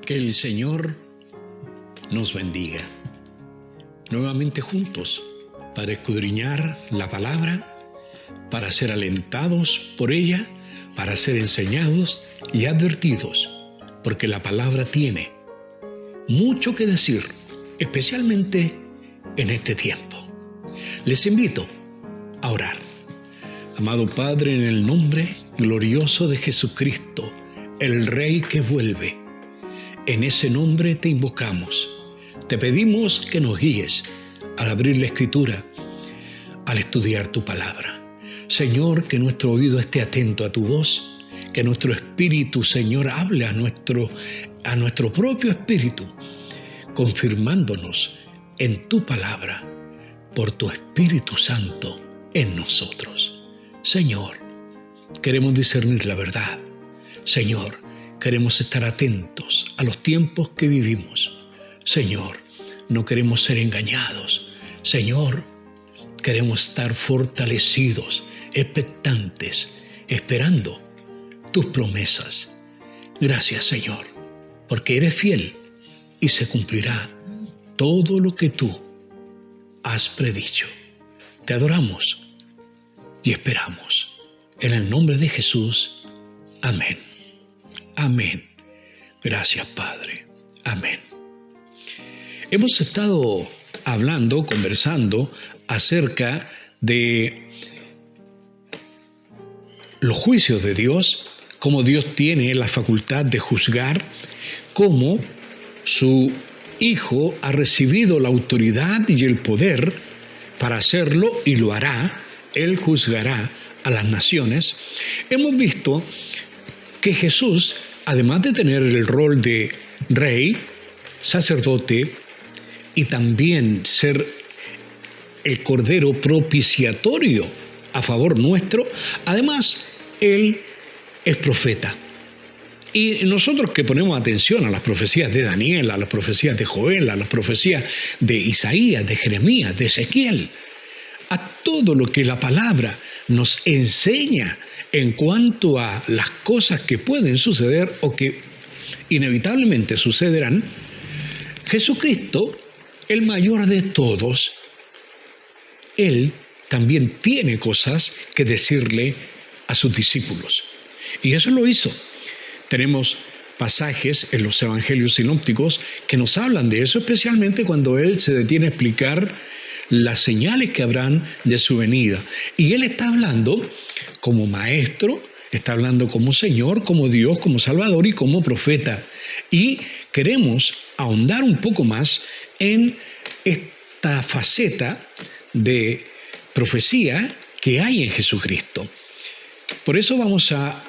Que el Señor nos bendiga. Nuevamente juntos para escudriñar la palabra, para ser alentados por ella, para ser enseñados y advertidos, porque la palabra tiene mucho que decir, especialmente en este tiempo. Les invito a orar. Amado Padre, en el nombre glorioso de Jesucristo, el Rey que vuelve, en ese nombre te invocamos. Te pedimos que nos guíes al abrir la Escritura, al estudiar tu palabra. Señor, que nuestro oído esté atento a tu voz, que nuestro espíritu, Señor, hable a nuestro propio espíritu, confirmándonos en tu palabra por tu Espíritu Santo en nosotros. Señor, queremos discernir la verdad. Señor, queremos estar atentos a los tiempos que vivimos. Señor, no queremos ser engañados. Señor, queremos estar fortalecidos, expectantes, esperando tus promesas. Gracias, Señor, porque eres fiel y se cumplirá todo lo que tú has predicho. Te adoramos y esperamos. En el nombre de Jesús. Amén. Amén. Gracias, Padre. Amén. Hemos estado conversando acerca de los juicios de Dios, cómo Dios tiene la facultad de juzgar, cómo su Hijo ha recibido la autoridad y el poder para hacerlo y lo hará. Él juzgará a las naciones. Hemos visto que Jesús, además de tener el rol de rey, sacerdote y también ser el cordero propiciatorio a favor nuestro, además Él es profeta. Y nosotros que ponemos atención a las profecías de Daniel, a las profecías de Joel, a las profecías de Isaías, de Jeremías, de Ezequiel, a todo lo que la palabra nos enseña en cuanto a las cosas que pueden suceder o que inevitablemente sucederán, Jesucristo, el mayor de todos, Él también tiene cosas que decirle a sus discípulos. Y eso lo hizo. Tenemos pasajes en los evangelios sinópticos que nos hablan de eso, especialmente cuando Él se detiene a explicar las señales que habrán de su venida. Y Él está hablando como maestro, está hablando como Señor, como Dios, como Salvador y como profeta. Y queremos ahondar un poco más en esta faceta de profecía que hay en Jesucristo. Por eso vamos a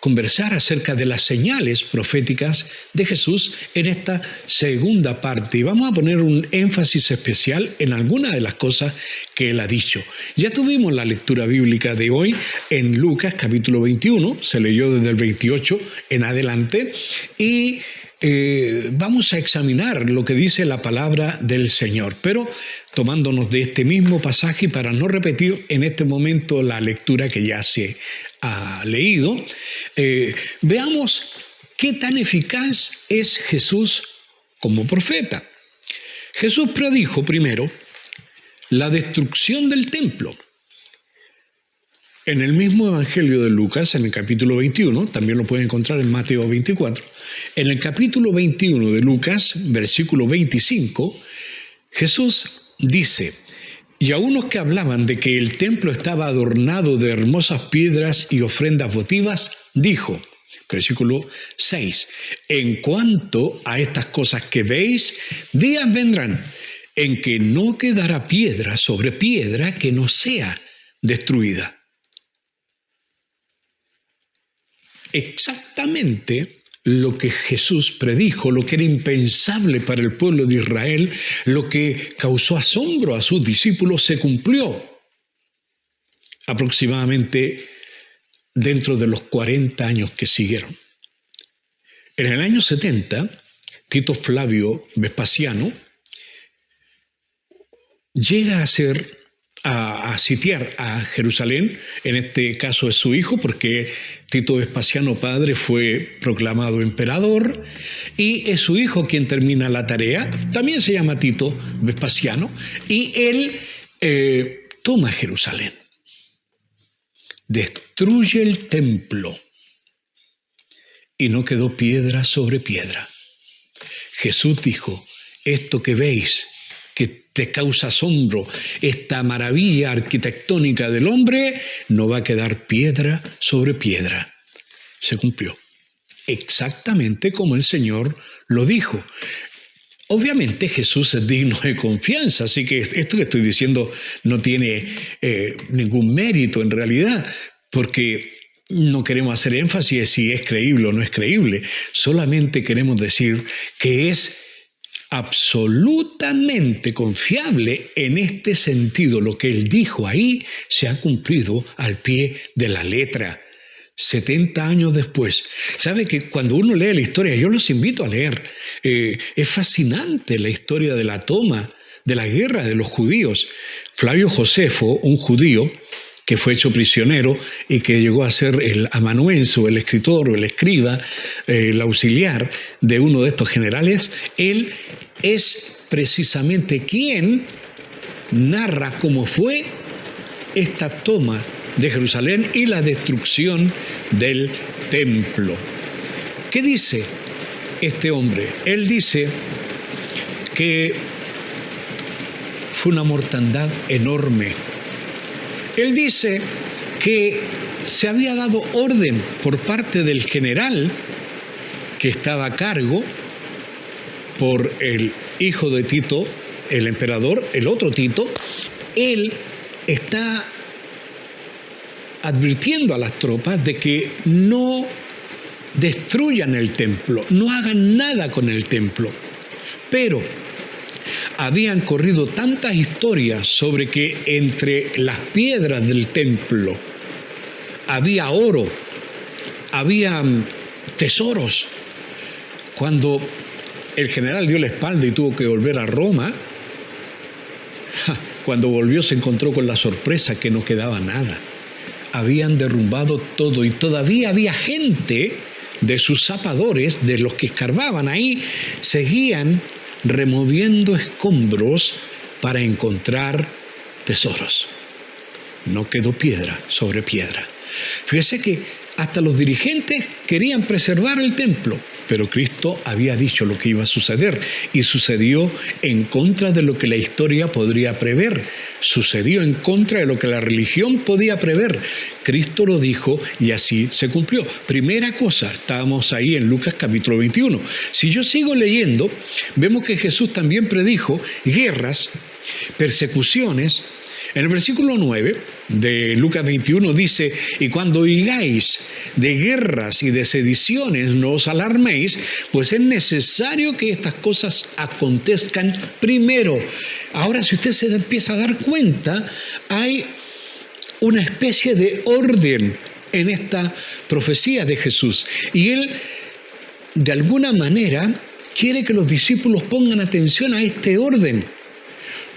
conversar acerca de las señales proféticas de Jesús en esta segunda parte. Y vamos a poner un énfasis especial en algunas de las cosas que Él ha dicho. Ya tuvimos la lectura bíblica de hoy en Lucas capítulo 21, se leyó desde el 28 en adelante, y vamos a examinar lo que dice la palabra del Señor, pero tomándonos de este mismo pasaje para no repetir en este momento la lectura que ya se ha leído, veamos qué tan eficaz es Jesús como profeta. Jesús predijo primero la destrucción del templo. En el mismo Evangelio de Lucas, en el capítulo 21, también lo pueden encontrar en Mateo 24, en el capítulo 21 de Lucas, versículo 25, Jesús dice: y a unos que hablaban de que el templo estaba adornado de hermosas piedras y ofrendas votivas, dijo, versículo 6, en cuanto a estas cosas que veis, días vendrán en que no quedará piedra sobre piedra que no sea destruida. Exactamente lo que Jesús predijo, lo que era impensable para el pueblo de Israel, lo que causó asombro a sus discípulos, se cumplió aproximadamente dentro de los 40 años que siguieron. En el año 70, Tito Flavio Vespasiano llega a ser a sitiar a Jerusalén. En este caso es su hijo, porque Tito Vespasiano padre fue proclamado emperador, y es su hijo quien termina la tarea. También se llama Tito Vespasiano, y él toma Jerusalén, destruye el templo, y no quedó piedra sobre piedra. Jesús dijo: esto que veis, que te causa asombro, esta maravilla arquitectónica del hombre, no va a quedar piedra sobre piedra. Se cumplió exactamente como el Señor lo dijo. Obviamente Jesús es digno de confianza, así que esto que estoy diciendo no tiene ningún mérito en realidad, porque no queremos hacer énfasis en si es creíble o no es creíble, solamente queremos decir que es absolutamente confiable en este sentido. Lo que él dijo ahí se ha cumplido al pie de la letra. 70 años después. ¿Sabe que cuando uno lee la historia, yo los invito a leer, es fascinante la historia de la toma, de la guerra de los judíos? Flavio Josefo, un judío que fue hecho prisionero y que llegó a ser el amanuense, el escritor o el escriba, el auxiliar de uno de estos generales, él es precisamente quien narra cómo fue esta toma de Jerusalén y la destrucción del templo. ¿Qué dice este hombre? Él dice que fue una mortandad enorme. Él dice que se había dado orden por parte del general que estaba a cargo por el hijo de Tito, el emperador, el otro Tito. Él está advirtiendo a las tropas de que no destruyan el templo, no hagan nada con el templo. Pero habían corrido tantas historias sobre que entre las piedras del templo había oro, había tesoros. Cuando el general dio la espalda y tuvo que volver a Roma, cuando volvió se encontró con la sorpresa que no quedaba nada. Habían derrumbado todo y todavía había gente de sus zapadores, de los que escarbaban ahí, seguían removiendo escombros para encontrar tesoros. No quedó piedra sobre piedra. Fíjese que hasta los dirigentes querían preservar el templo, pero Cristo había dicho lo que iba a suceder y sucedió en contra de lo que la historia podría prever. Sucedió en contra de lo que la religión podía prever. Cristo lo dijo y así se cumplió. Primera cosa, estábamos ahí en Lucas capítulo 21. Si yo sigo leyendo, vemos que Jesús también predijo guerras, persecuciones. En el versículo 9 de Lucas 21 dice: y cuando oigáis de guerras y de sediciones, no os alarméis, pues es necesario que estas cosas acontezcan primero. Ahora, si usted se empieza a dar cuenta, hay una especie de orden en esta profecía de Jesús. Y él, de alguna manera, quiere que los discípulos pongan atención a este orden.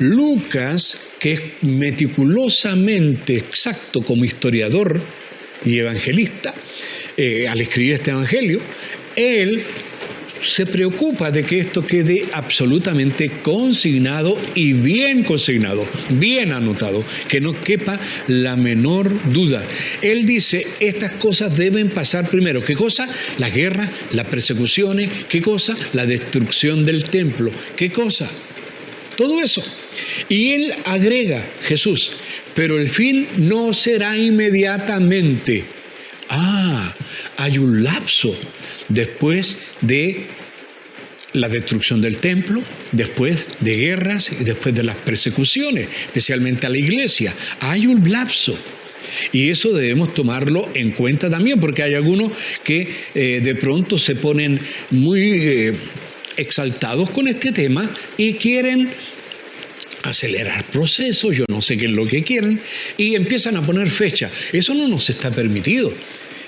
Lucas, que es meticulosamente exacto como historiador y evangelista, al escribir este evangelio, él se preocupa de que esto quede absolutamente consignado y bien consignado, bien anotado, que no quepa la menor duda. Él dice, estas cosas deben pasar primero. ¿Qué cosa? La guerra, las persecuciones. ¿Qué cosa? La destrucción del templo. ¿Qué cosa? Todo eso. Y él agrega, Jesús, pero el fin no será inmediatamente. Hay un lapso después de la destrucción del templo, después de guerras y después de las persecuciones, especialmente a la iglesia. Hay un lapso. Y eso debemos tomarlo en cuenta también, porque hay algunos que de pronto se ponen muy exaltados con este tema y quieren acelerar procesos, yo no sé qué es lo que quieren, y empiezan a poner fecha. Eso no nos está permitido.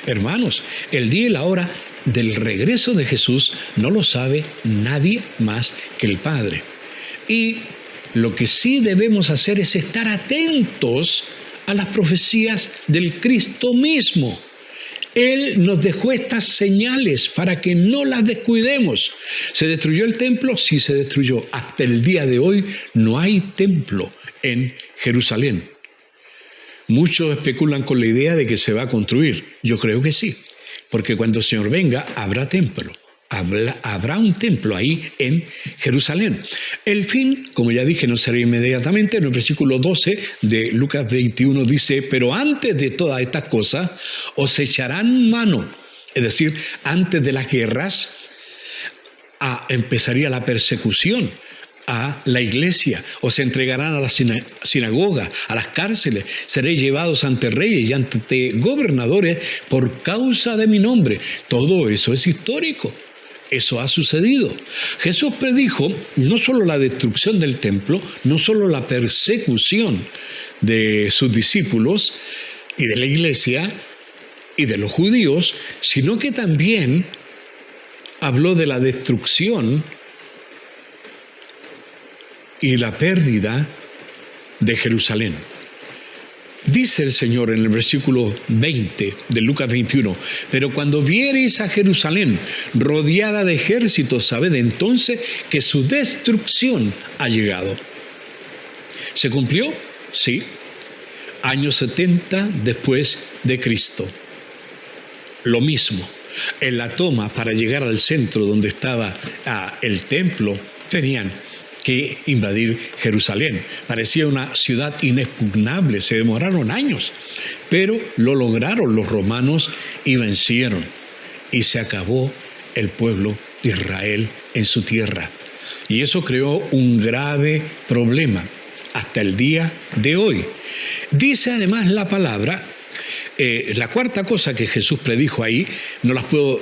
Hermanos, el día y la hora del regreso de Jesús no lo sabe nadie más que el Padre. Y Lo que sí debemos hacer es estar atentos a las profecías del Cristo mismo. Él nos dejó estas señales para que no las descuidemos. ¿Se destruyó el templo? Sí, se destruyó. Hasta el día de hoy no hay templo en Jerusalén. Muchos especulan con la idea de que se va a construir. Yo creo que sí, porque cuando el Señor venga habrá templo. Habrá un templo ahí en Jerusalén. El fin, como ya dije, no será inmediatamente. En el versículo 12 de Lucas 21 dice: pero antes de todas estas cosas os echarán mano. Es decir, antes de las guerras empezaría la persecución a la iglesia, o se entregarán a las sinagogas, a las cárceles, seréis llevados ante reyes y ante gobernadores por causa de mi nombre. Todo eso es histórico. Eso ha sucedido. Jesús predijo no solo la destrucción del templo, no solo la persecución de sus discípulos y de la iglesia y de los judíos, sino que también habló de la destrucción y la pérdida de Jerusalén. Dice el Señor en el versículo 20 de Lucas 21, pero cuando viereis a Jerusalén rodeada de ejércitos, sabed entonces que su destrucción ha llegado. ¿Se cumplió? Sí. Año 70 después de Cristo. Lo mismo. En la toma para llegar al centro donde estaba el templo, tenían que invadir Jerusalén. Parecía una ciudad inexpugnable, se demoraron años, pero lo lograron los romanos y vencieron. Y se acabó el pueblo de Israel en su tierra. Y eso creó un grave problema hasta el día de hoy. Dice además la palabra, la cuarta cosa que Jesús predijo ahí, no las puedo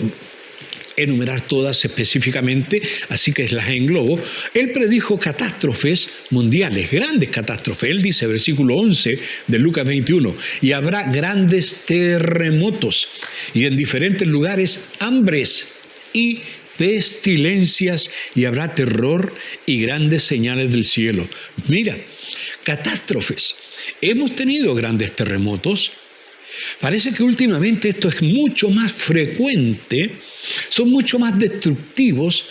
enumerar todas específicamente, así que las englobo. Él predijo catástrofes mundiales, grandes catástrofes. Él dice, versículo 11 de Lucas 21, y habrá grandes terremotos y en diferentes lugares hambres y pestilencias, y habrá terror y grandes señales del cielo. Mira, catástrofes. Hemos tenido grandes terremotos. Parece que últimamente esto es mucho más frecuente, son mucho más destructivos,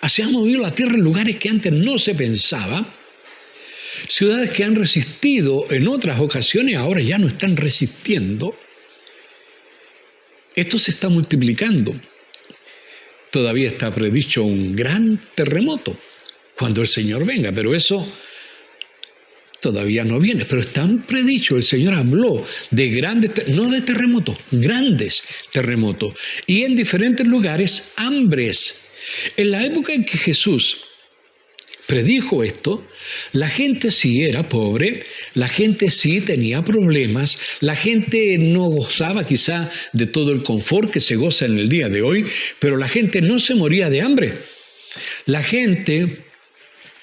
se ha movido la tierra en lugares que antes no se pensaba. Ciudades que han resistido en otras ocasiones ahora ya no están resistiendo. Esto se está multiplicando. Todavía está predicho un gran terremoto cuando el Señor venga, pero eso todavía no viene, pero están predicho. El Señor habló de grandes, no de terremotos, grandes terremotos. Y en diferentes lugares, hambres. En la época en que Jesús predijo esto, la gente sí era pobre, la gente sí tenía problemas, la gente no gozaba quizá de todo el confort que se goza en el día de hoy, pero la gente no se moría de hambre. La gente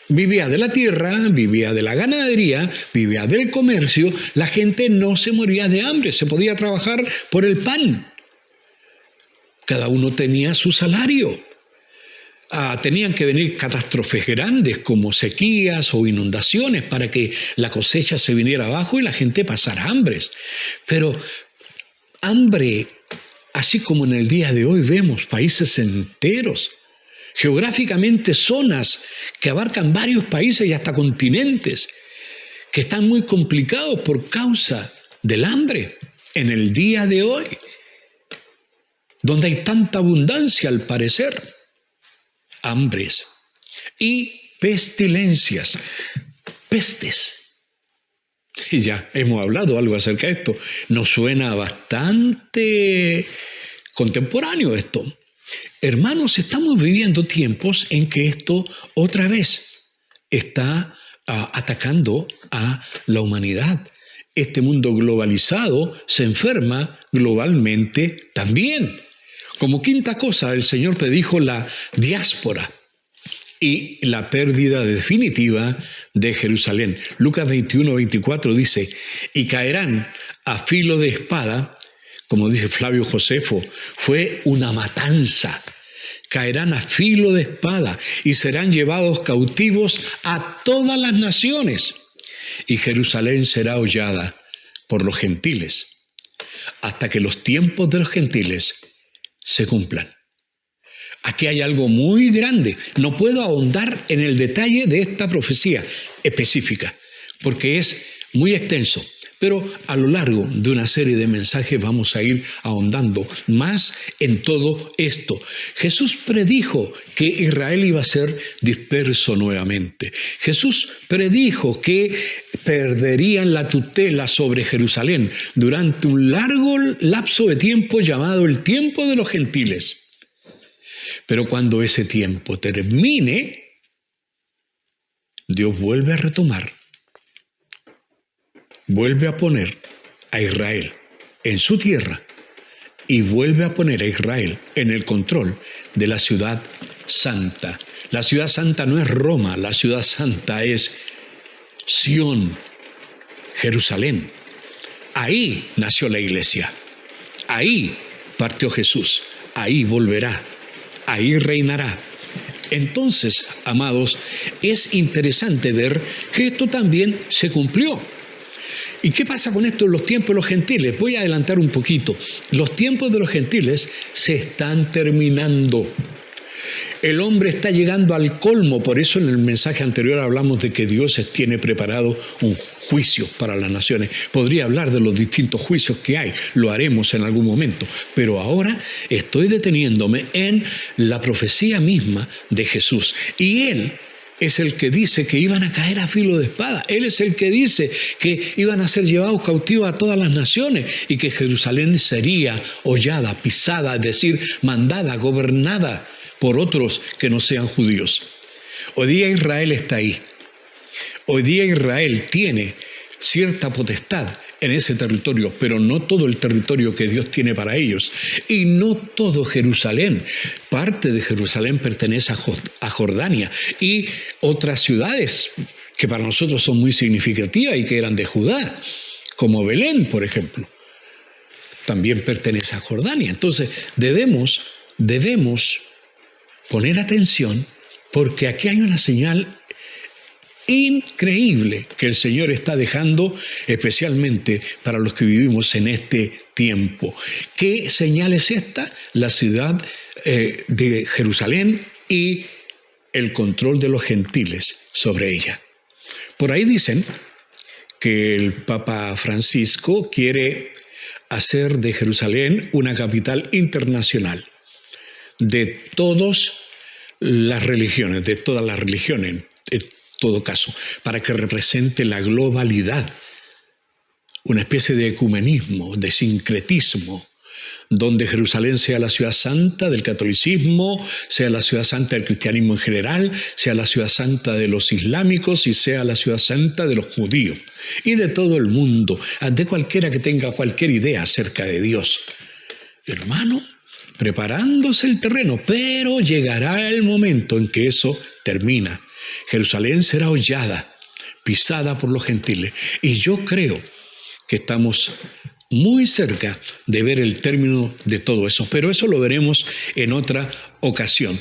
vivía de la tierra, vivía de la ganadería, vivía del comercio. La gente no se moría de hambre, se podía trabajar por el pan. Cada uno tenía su salario. Tenían que venir catástrofes grandes como sequías o inundaciones para que la cosecha se viniera abajo y la gente pasara hambres. Pero hambre, así como en el día de hoy vemos países enteros, geográficamente zonas que abarcan varios países y hasta continentes, que están muy complicados por causa del hambre en el día de hoy, donde hay tanta abundancia al parecer. Hambres y pestilencias, pestes. Y ya hemos hablado algo acerca de esto. Nos suena bastante contemporáneo esto. Hermanos, estamos viviendo tiempos en que esto otra vez está atacando a la humanidad. Este mundo globalizado se enferma globalmente también. Como quinta cosa, el Señor predijo la diáspora y la pérdida definitiva de Jerusalén. Lucas 21-24 dice, y caerán a filo de espada, como dice Flavio Josefo, fue una matanza. caerán a filo de espada y serán llevados cautivos a todas las naciones. Y Jerusalén será hollada por los gentiles, hasta que los tiempos de los gentiles se cumplan. Aquí hay algo muy grande. No puedo ahondar en el detalle de esta profecía específica, porque es muy extenso. Pero a lo largo de una serie de mensajes vamos a ir ahondando más en todo esto. Jesús predijo que Israel iba a ser disperso nuevamente. Jesús predijo que perderían la tutela sobre Jerusalén durante un largo lapso de tiempo llamado el tiempo de los gentiles. Pero cuando ese tiempo termine, Dios vuelve a retomar, vuelve a poner a Israel en su tierra y vuelve a poner a Israel en el control de la ciudad santa. La ciudad santa no es Roma, la ciudad santa es Sión, Jerusalén. Ahí nació la iglesia, ahí partió Jesús, ahí volverá, ahí reinará. Entonces, amados, es interesante ver que esto también se cumplió. ¿Y qué pasa con esto en los tiempos de los gentiles? Voy a adelantar un poquito. Los tiempos de los gentiles se están terminando. El hombre está llegando al colmo, por eso en el mensaje anterior hablamos de que Dios tiene preparado un juicio para las naciones. Podría hablar de los distintos juicios que hay, lo haremos en algún momento, pero ahora estoy deteniéndome en la profecía misma de Jesús. Y Él es el que dice que iban a caer a filo de espada. Él es el que dice que iban a ser llevados cautivos a todas las naciones y que Jerusalén sería hollada, pisada, es decir, mandada, gobernada por otros que no sean judíos. Hoy día Israel está ahí. Hoy día Israel tiene cierta potestad en ese territorio, pero no todo el territorio que Dios tiene para ellos. Y no todo Jerusalén. Parte de Jerusalén pertenece a Jordania y otras ciudades que para nosotros son muy significativas y que eran de Judá, como Belén, por ejemplo, también pertenece a Jordania. Entonces debemos poner atención, porque aquí hay una señal increíble que el Señor está dejando, especialmente para los que vivimos en este tiempo. ¿Qué señal es esta? La ciudad de Jerusalén y el control de los gentiles sobre ella. Por ahí dicen que el Papa Francisco quiere hacer de Jerusalén una capital internacional de todas las religiones, en todo caso, para que represente la globalidad, una especie de ecumenismo, de sincretismo, donde Jerusalén sea la ciudad santa del catolicismo, sea la ciudad santa del cristianismo en general, sea la ciudad santa de los islámicos y sea la ciudad santa de los judíos y de todo el mundo, de cualquiera que tenga cualquier idea acerca de Dios. Hermano, preparándose el terreno, pero llegará el momento en que eso termina. Jerusalén será hollada, pisada por los gentiles. Y yo creo que estamos muy cerca de ver el término de todo eso, pero eso lo veremos en otra ocasión.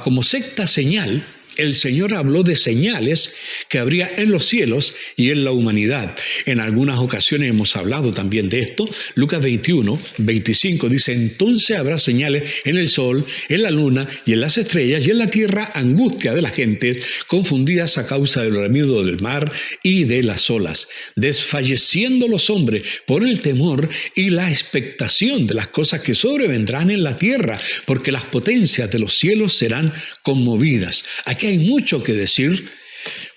Como sexta señal, el Señor habló de señales que habría en los cielos y en la humanidad. En algunas ocasiones hemos hablado también de esto. Lucas 21, 25 dice: entonces habrá señales en el sol, en la luna y en las estrellas, y en la tierra angustia de la gente, confundidas a causa del bramido del mar y de las olas, desfalleciendo los hombres por el temor y la expectación de las cosas que sobrevendrán en la tierra, porque las potencias de los cielos serán conmovidas. Aquí hay mucho que decir,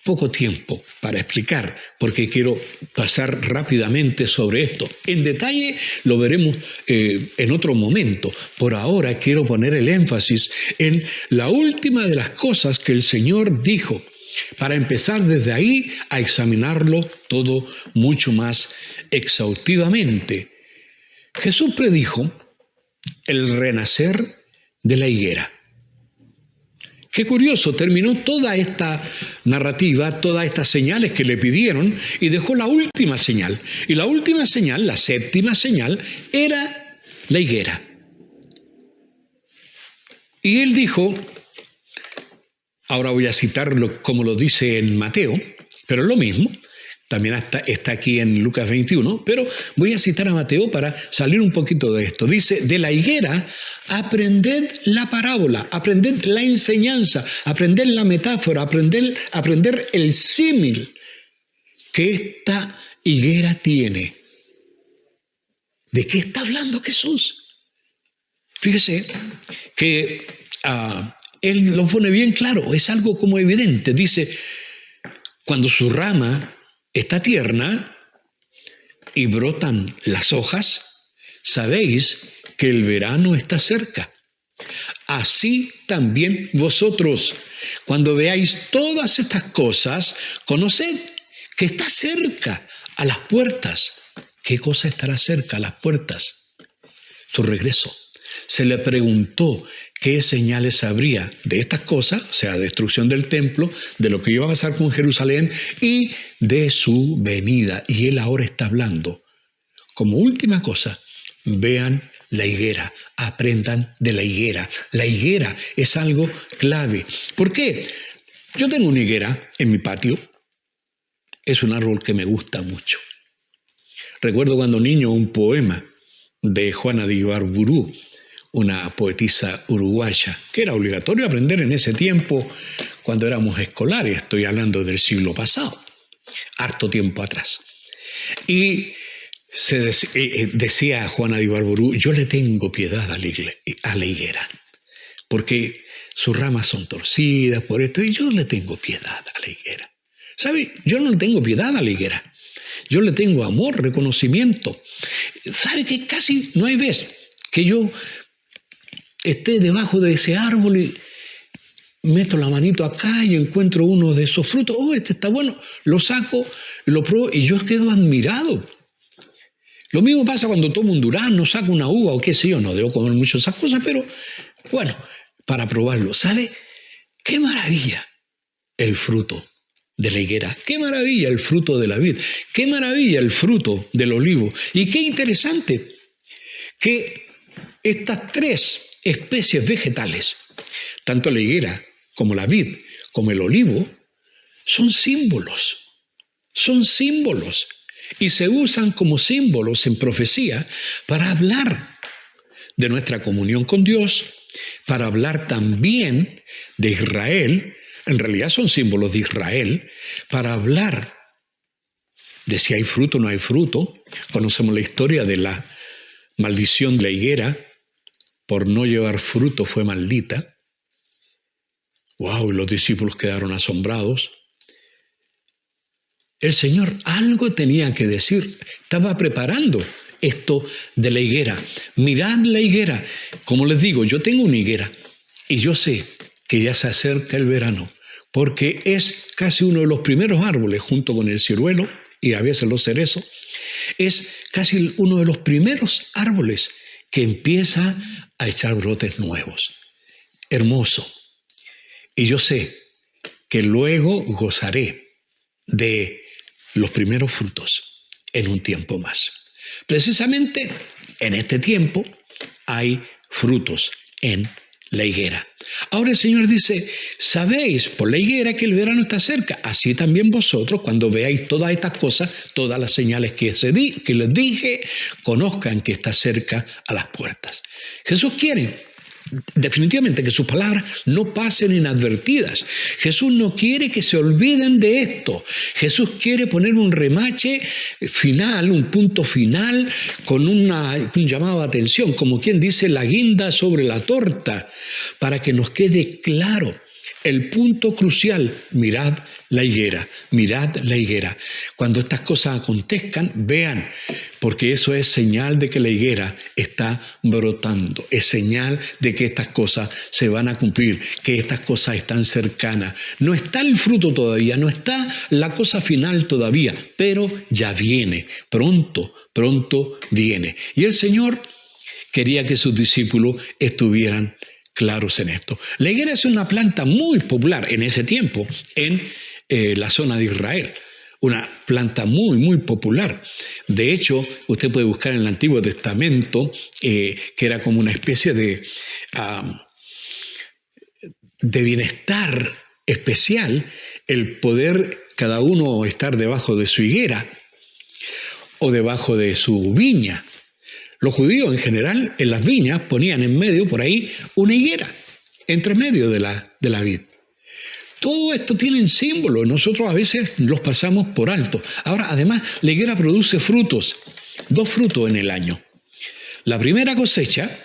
poco tiempo para explicar, porque quiero pasar rápidamente sobre esto. En detalle lo veremos en otro momento. Por ahora quiero poner el énfasis en la última de las cosas que el Señor dijo, para empezar desde ahí a examinarlo todo mucho más exhaustivamente. Jesús predijo el renacer de la higuera. Qué curioso, terminó toda esta narrativa, todas estas señales que le pidieron y dejó la última señal. Y la última señal, la séptima señal, era la higuera. Y él dijo, ahora voy a citarlo como lo dice en Mateo, pero es lo mismo, también está aquí en Lucas 21, pero voy a citar a Mateo para salir un poquito de esto. Dice, de la higuera aprended la parábola, aprended la enseñanza, aprended la metáfora, aprender el símil que esta higuera tiene. ¿De qué está hablando Jesús? Fíjese que él lo pone bien claro, es algo como evidente. Dice, cuando su rama está tierna y brotan las hojas, sabéis que el verano está cerca. Así también vosotros, cuando veáis todas estas cosas, conoced que está cerca a las puertas. ¿Qué cosa estará cerca a las puertas? Su regreso. Se le preguntó qué señales habría de estas cosas, o sea, destrucción del templo, de lo que iba a pasar con Jerusalén y de su venida. Y él ahora está hablando. Como última cosa, vean la higuera, aprendan de la higuera. La higuera es algo clave. ¿Por qué? Yo tengo una higuera en mi patio. Es un árbol que me gusta mucho. Recuerdo cuando niño un poema de Juana de Ibarburu, una poetisa uruguaya, que era obligatorio aprender en ese tiempo cuando éramos escolares, estoy hablando del siglo pasado, harto tiempo atrás. Y decía Juana de Ibarburu, yo le tengo piedad a la higuera, porque sus ramas son torcidas por esto, y yo le tengo piedad a la higuera. ¿Sabe? Yo no le tengo piedad a la higuera. Yo le tengo amor, reconocimiento. ¿Sabe que casi no hay vez que yo esté debajo de ese árbol y meto la manito acá y encuentro uno de esos frutos? Oh, este está bueno. Lo saco, lo pruebo y yo quedo admirado. Lo mismo pasa cuando tomo un durazno, saco una uva o qué sé yo. No debo comer mucho esas cosas, pero bueno, para probarlo. ¿Sabe? ¡Qué maravilla el fruto de la higuera! ¡Qué maravilla el fruto de la vid! ¡Qué maravilla el fruto del olivo! Y qué interesante que estas tres especies vegetales, tanto la higuera como la vid, como el olivo, son símbolos. Son símbolos. Y se usan como símbolos en profecía para hablar de nuestra comunión con Dios, para hablar también de Israel. En realidad son símbolos de Israel, para hablar de si hay fruto o no hay fruto. Conocemos la historia de la maldición de la higuera, por no llevar fruto fue maldita. ¡Wow! Y los discípulos quedaron asombrados. El Señor algo tenía que decir, estaba preparando esto de la higuera. Mirad la higuera. Como les digo, yo tengo una higuera y yo sé que ya se acerca el verano, porque es casi uno de los primeros árboles, junto con el ciruelo y a veces los cerezos, es casi uno de los primeros árboles que empieza a echar brotes nuevos. Hermoso. Y yo sé que luego gozaré de los primeros frutos en un tiempo más. Precisamente en este tiempo hay frutos en la higuera. Ahora el Señor dice, sabéis por la higuera que el verano está cerca. Así también vosotros, cuando veáis todas estas cosas, todas las señales que les dije, conozcan que está cerca a las puertas. Jesús quiere definitivamente que sus palabras no pasen inadvertidas. Jesús no quiere que se olviden de esto. Jesús quiere poner un remache final, un punto final con un llamado de atención, como quien dice la guinda sobre la torta, para que nos quede claro el punto crucial. Mirad la higuera, mirad la higuera. Cuando estas cosas acontezcan, vean, porque eso es señal de que la higuera está brotando, es señal de que estas cosas se van a cumplir, que estas cosas están cercanas. No está el fruto todavía, no está la cosa final todavía, pero ya viene, pronto, pronto viene. Y el Señor quería que sus discípulos estuvieran claros en esto. La higuera es una planta muy popular en ese tiempo en la zona de Israel. Una planta muy, muy popular. De hecho, usted puede buscar en el Antiguo Testamento que era como una especie de de bienestar especial el poder cada uno estar debajo de su higuera o debajo de su viña. Los judíos en general en las viñas ponían en medio por ahí una higuera, entre medio de la vid. Todo esto tiene símbolos, nosotros a veces los pasamos por alto. Ahora, además, la higuera produce frutos, 2 frutos en el año. La primera cosecha,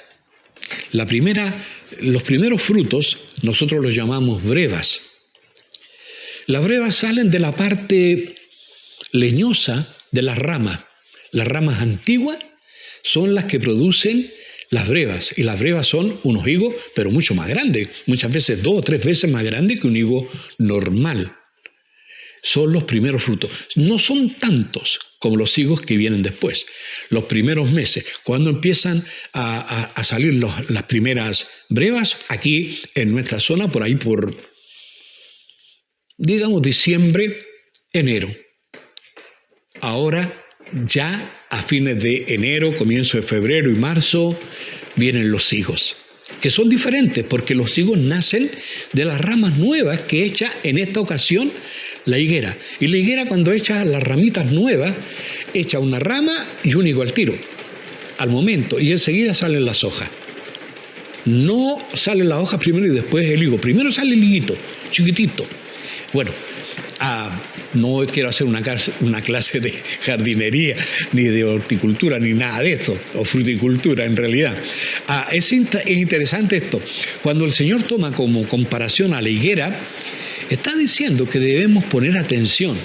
los primeros frutos, nosotros los llamamos brevas. Las brevas salen de la parte leñosa de las ramas. Las ramas antiguas son las que producen las brevas, y las brevas son unos higos, pero mucho más grandes, muchas veces 2 o 3 veces más grandes que un higo normal. Son los primeros frutos. No son tantos como los higos que vienen después. Los primeros meses, cuando empiezan a salir las primeras brevas, aquí en nuestra zona, por ahí por, digamos, diciembre, enero. Ahora ya a fines de enero, comienzo de febrero y marzo, vienen los higos, que son diferentes porque los higos nacen de las ramas nuevas que echa en esta ocasión la higuera. Y la higuera, cuando echa las ramitas nuevas, echa una rama y un higo al tiro, al momento, y enseguida salen las hojas. No salen las hojas primero y después el higo. Primero sale el higuito, chiquitito. Bueno, no quiero hacer una clase de jardinería, ni de horticultura, ni nada de eso, o fruticultura en realidad. Es interesante esto. Cuando el Señor toma como comparación a la higuera, está diciendo que debemos poner atención.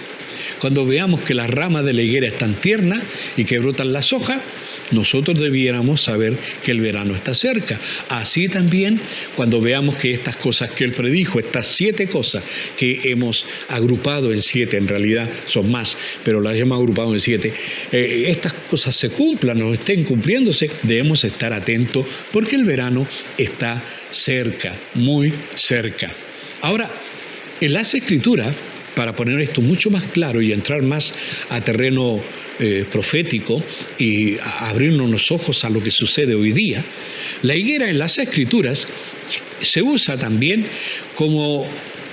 Cuando veamos que las ramas de la higuera están tiernas y que brotan las hojas, nosotros debiéramos saber que el verano está cerca. Así también, cuando veamos que estas cosas que Él predijo, estas 7 cosas que hemos agrupado en 7, en realidad son más, pero las hemos agrupado en 7, estas cosas se cumplan o estén cumpliéndose, debemos estar atentos porque el verano está cerca, muy cerca. Ahora, en las Escrituras, para poner esto mucho más claro y entrar más a terreno profético y abrirnos los ojos a lo que sucede hoy día, la higuera en las Escrituras se usa también como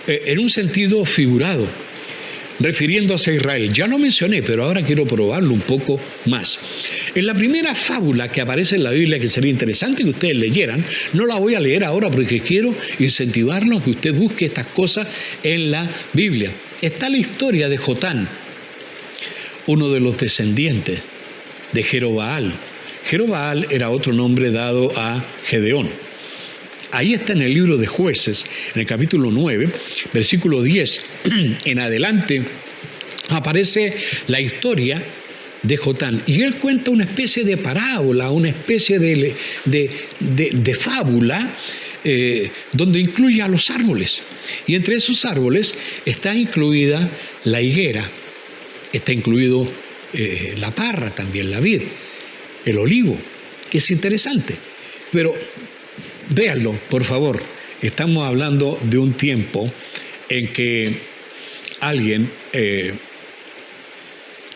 en un sentido figurado, refiriéndose a Israel. Ya lo mencioné, pero ahora quiero probarlo un poco más. En la primera fábula que aparece en la Biblia, que sería interesante que ustedes leyeran, no la voy a leer ahora porque quiero incentivarlos a que usted busque estas cosas en la Biblia. Está la historia de Jotán, uno de los descendientes de Jerobaal. Jerobaal era otro nombre dado a Gedeón. Ahí está en el libro de Jueces, en el capítulo 9, versículo 10 en adelante, aparece la historia de Jotán. Y él cuenta una especie de parábola, una especie de fábula, donde incluye a los árboles. Y entre esos árboles está incluida la higuera, está incluido la parra también, la vid, el olivo, que es interesante. Pero véanlo, por favor. Estamos hablando de un tiempo en que alguien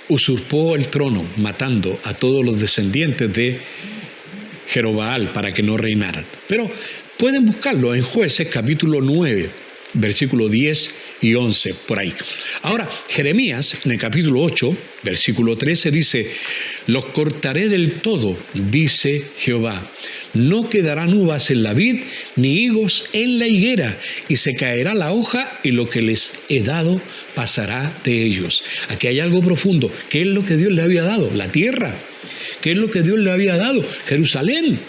usurpó el trono, matando a todos los descendientes de Jerobaal para que no reinaran. Pero pueden buscarlo en Jueces capítulo 9, versículo 10 y 11, por ahí. Ahora, Jeremías, en el capítulo 8, versículo 13, dice: «Los cortaré del todo, dice Jehová. No quedarán uvas en la vid, ni higos en la higuera, y se caerá la hoja, y lo que les he dado pasará de ellos». Aquí hay algo profundo. ¿Qué es lo que Dios le había dado? La tierra. ¿Qué es lo que Dios le había dado? Jerusalén.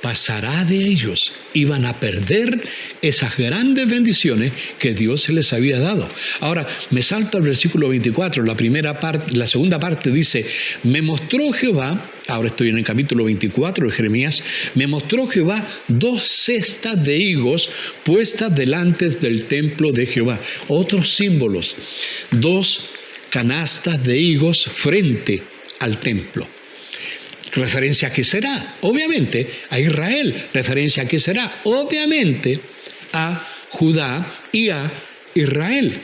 Pasará de ellos. Iban a perder esas grandes bendiciones que Dios se les había dado. Ahora, me salto al versículo 24, la segunda parte dice: «Me mostró Jehová», ahora estoy en el capítulo 24 de Jeremías, «me mostró Jehová 2 cestas de higos puestas delante del templo de Jehová». Otros símbolos, 2 canastas de higos frente al templo. ¿Referencia a qué será? Obviamente a Israel. ¿Referencia a qué será? Obviamente a Judá y a Israel.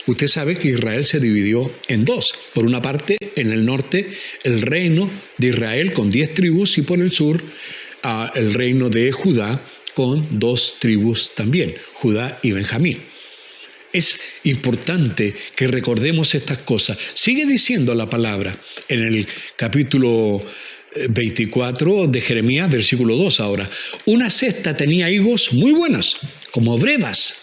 Usted sabe que Israel se dividió en 2. Por una parte, en el norte, el reino de Israel con 10 tribus, y por el sur, el reino de Judá con 2 tribus también, Judá y Benjamín. Es importante que recordemos estas cosas. Sigue diciendo la palabra en el capítulo 24 de Jeremías, versículo 2 ahora. Una cesta tenía higos muy buenos, como brevas,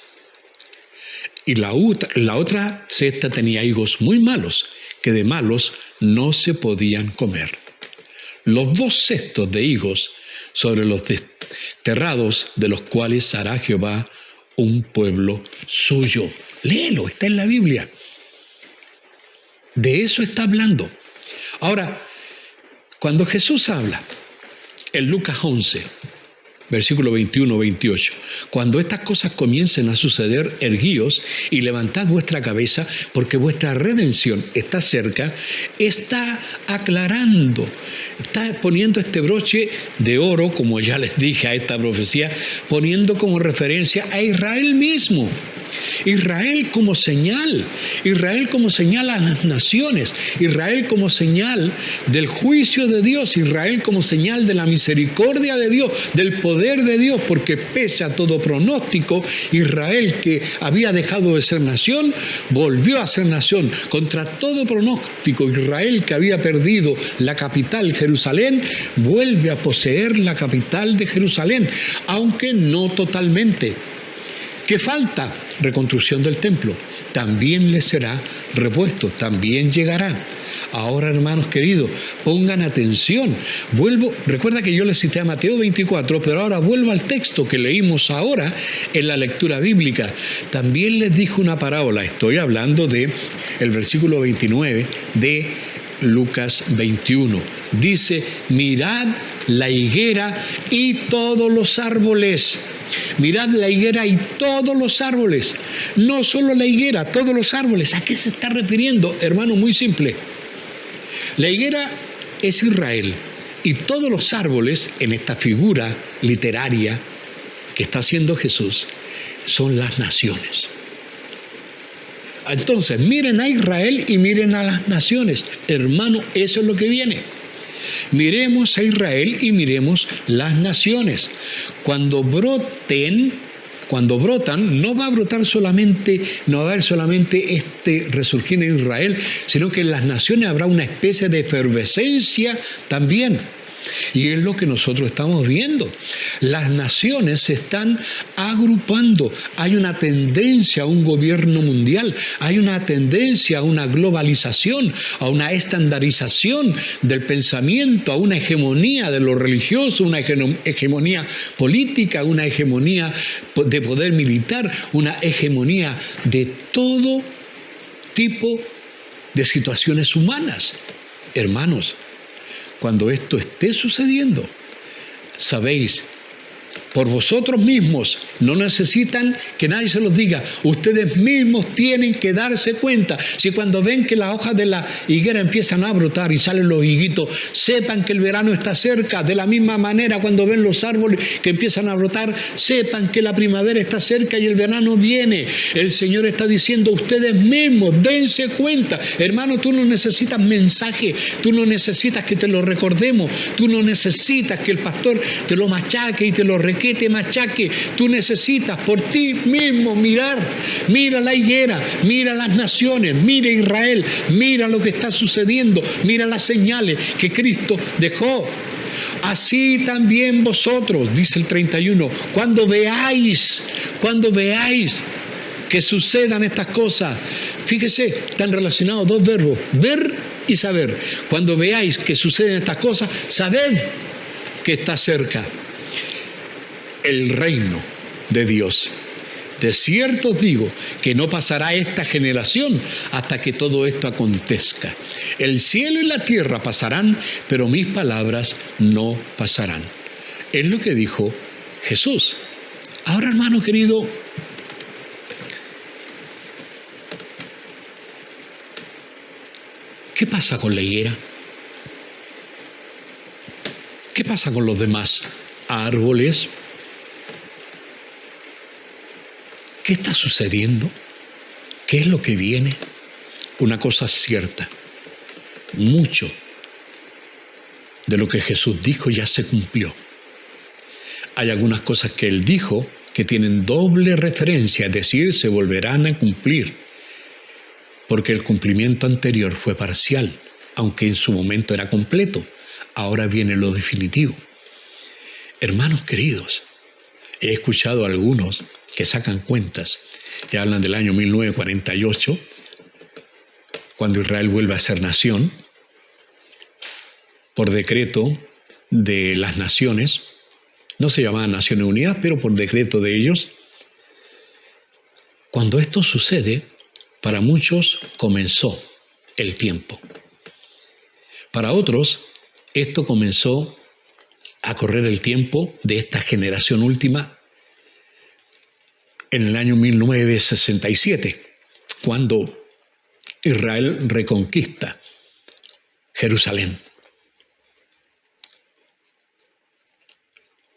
y la otra cesta tenía higos muy malos, que de malos no se podían comer. Los 2 cestos de higos sobre los desterrados, de los cuales hará Jehová un pueblo suyo. Léelo, está en la Biblia. De eso está hablando. Ahora, cuando Jesús habla en Lucas 11, versículo 21-28, cuando estas cosas comiencen a suceder, erguíos y levantad vuestra cabeza, porque vuestra redención está cerca, está aclarando, está poniendo este broche de oro, como ya les dije a esta profecía, poniendo como referencia a Israel mismo. Israel como señal a las naciones, Israel como señal del juicio de Dios, Israel como señal de la misericordia de Dios, del poder de Dios, porque pese a todo pronóstico, Israel, que había dejado de ser nación, volvió a ser nación. Contra todo pronóstico, Israel, que había perdido la capital, Jerusalén, vuelve a poseer la capital de Jerusalén, aunque no totalmente. ¿Qué falta? Reconstrucción del templo. También les será repuesto, también llegará. Ahora, hermanos queridos, pongan atención. Recuerda que yo les cité a Mateo 24, pero ahora vuelvo al texto que leímos ahora en la lectura bíblica. También les dijo una parábola. Estoy hablando de el versículo 29 de Lucas 21. Dice, mirad la higuera y todos los árboles. Mirad la higuera y todos los árboles. No solo la higuera, todos los árboles. ¿A qué se está refiriendo, hermano? Muy simple. La higuera es Israel y todos los árboles, en esta figura literaria que está haciendo Jesús, son las naciones. Entonces, miren a Israel y miren a las naciones. Hermano, eso es lo que viene. Miremos a Israel y miremos las naciones. Cuando brotan, no va a brotar solamente, no va a haber solamente este resurgir en Israel, sino que en las naciones habrá una especie de efervescencia también. Y es lo que nosotros estamos viendo. Las naciones se están agrupando. Hay una tendencia a un gobierno mundial. Hay una tendencia a una globalización, a una estandarización del pensamiento, a una hegemonía de lo religioso, una hegemonía política, una hegemonía de poder militar, una hegemonía de todo tipo de situaciones humanas. Hermanos, cuando esto esté sucediendo, sabéis, por vosotros mismos, no necesitan que nadie se los diga, ustedes mismos tienen que darse cuenta. Si cuando ven que las hojas de la higuera empiezan a brotar y salen los higuitos, sepan que el verano está cerca. De la misma manera, cuando ven los árboles que empiezan a brotar, sepan que la primavera está cerca y el verano viene. El Señor está diciendo, ustedes mismos, dense cuenta. Hermano, tú no necesitas mensaje, tú no necesitas que te lo recordemos, tú no necesitas que el pastor te lo machaque y te lo recuerde, que te machaque. Tú necesitas por ti mismo mirar. Mira la higuera, mira las naciones, mira Israel, mira lo que está sucediendo, mira las señales que Cristo dejó. Así también vosotros, dice el 31, cuando veáis que sucedan estas cosas, fíjese, están relacionados 2 verbos, ver y saber. Cuando veáis que suceden estas cosas, sabed que está cerca el reino de Dios. De cierto os digo que no pasará esta generación hasta que todo esto acontezca. El cielo y la tierra pasarán, pero mis palabras no pasarán. Es lo que dijo Jesús. Ahora, hermano querido, ¿qué pasa con la higuera? ¿Qué pasa con los demás árboles? ¿Qué está sucediendo? ¿Qué es lo que viene? Una cosa cierta, mucho de lo que Jesús dijo ya se cumplió. Hay algunas cosas que él dijo que tienen doble referencia, es decir, se volverán a cumplir, porque el cumplimiento anterior fue parcial, aunque en su momento era completo. Ahora viene lo definitivo. Hermanos queridos, he escuchado a algunos que sacan cuentas y hablan del año 1948, cuando Israel vuelve a ser nación, por decreto de las naciones. No se llamaban Naciones Unidas, pero por decreto de ellos. Cuando esto sucede, para muchos comenzó el tiempo. Para otros, esto comenzó a correr el tiempo de esta generación última en el año 1967, cuando Israel reconquista Jerusalén.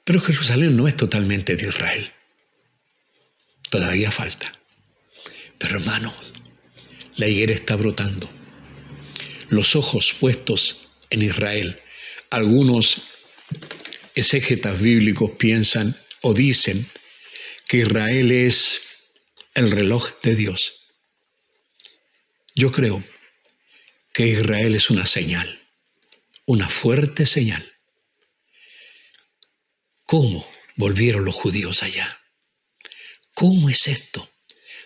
Pero Jerusalén no es totalmente de Israel. Todavía falta. Pero hermanos, la higuera está brotando. Los ojos puestos en Israel. Algunos exégetas bíblicos piensan o dicen que Israel es el reloj de Dios. Yo creo que Israel es una señal, una fuerte señal. ¿Cómo volvieron los judíos allá? ¿Cómo es esto?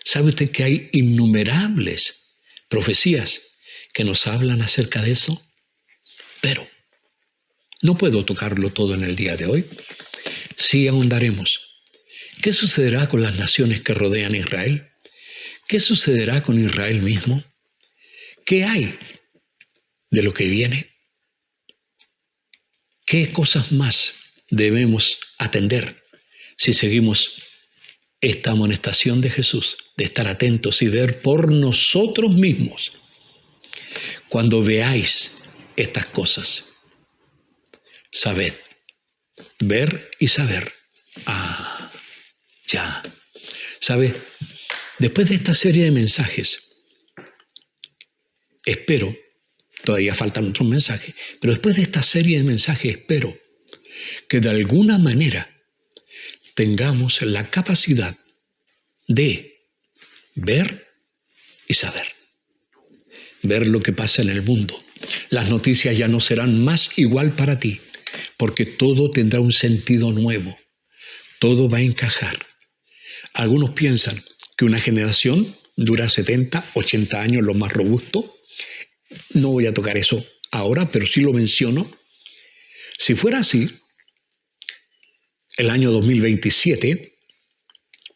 ¿Sabe usted que hay innumerables profecías que nos hablan acerca de eso? Pero no puedo tocarlo todo en el día de hoy. Sí ahondaremos. ¿Qué sucederá con las naciones que rodean a Israel? ¿Qué sucederá con Israel mismo? ¿Qué hay de lo que viene? ¿Qué cosas más debemos atender si seguimos esta amonestación de Jesús, de estar atentos y ver por nosotros mismos? Cuando veáis estas cosas, sabed, ver y saber. Ya. ¿Sabe? Después de esta serie de mensajes, espero, todavía faltan otros mensajes, pero después de esta serie de mensajes espero que de alguna manera tengamos la capacidad de ver y saber. Ver lo que pasa en el mundo. Las noticias ya no serán más igual para ti, porque todo tendrá un sentido nuevo. Todo va a encajar. Algunos piensan que una generación dura 70, 80 años, lo más robusto. No voy a tocar eso ahora, pero sí lo menciono. Si fuera así, el año 2027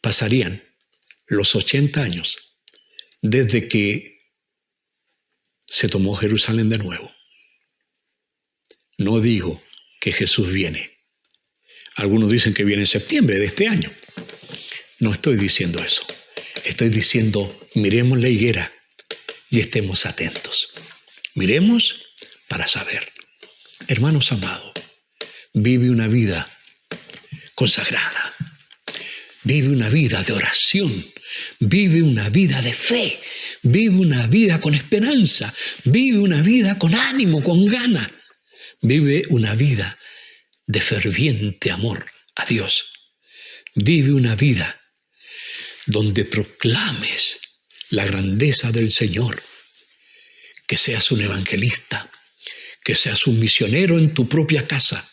pasarían los 80 años desde que se tomó Jerusalén de nuevo. No digo que Jesús viene. Algunos dicen que viene en septiembre de este año. No estoy diciendo eso. Estoy diciendo, miremos la higuera y estemos atentos. Miremos para saber. Hermanos amados, vive una vida consagrada. Vive una vida de oración. Vive una vida de fe. Vive una vida con esperanza. Vive una vida con ánimo, con ganas. Vive una vida de ferviente amor a Dios. Vive una vida donde proclames la grandeza del Señor. Que seas un evangelista, que seas un misionero en tu propia casa,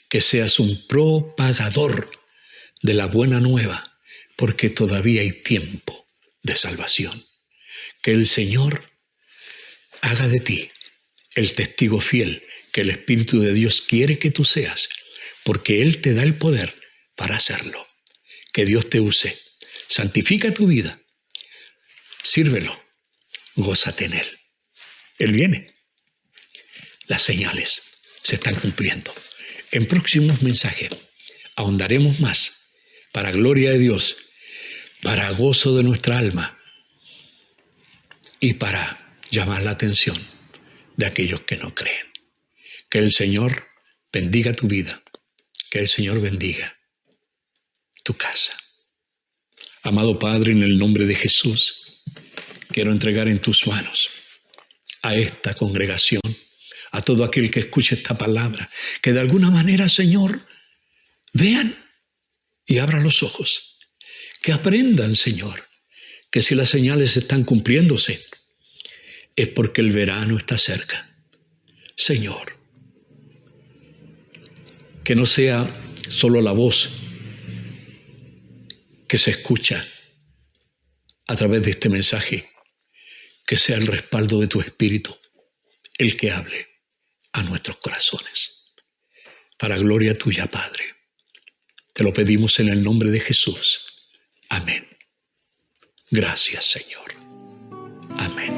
que seas un propagador de la buena nueva, porque todavía hay tiempo de salvación. Que el Señor haga de ti el testigo fiel que el Espíritu de Dios quiere que tú seas, porque Él te da el poder para hacerlo. Que Dios te use. Santifica tu vida. Sírvelo. Gózate en Él. Él viene. Las señales se están cumpliendo. En próximos mensajes ahondaremos más para gloria de Dios, para gozo de nuestra alma y para llamar la atención de aquellos que no creen. Que el Señor bendiga tu vida. Que el Señor bendiga tu casa. Amado Padre, en el nombre de Jesús, quiero entregar en tus manos a esta congregación, a todo aquel que escuche esta palabra, que de alguna manera, Señor, Vean y abran los ojos. Que aprendan, Señor, que si las señales están cumpliéndose, es porque el verano está cerca. Señor, que no sea solo la voz que se escucha a través de este mensaje, que sea el respaldo de tu Espíritu el que hable a nuestros corazones. Para gloria tuya, Padre. Te lo pedimos en el nombre de Jesús. Amén. Gracias, Señor. Amén.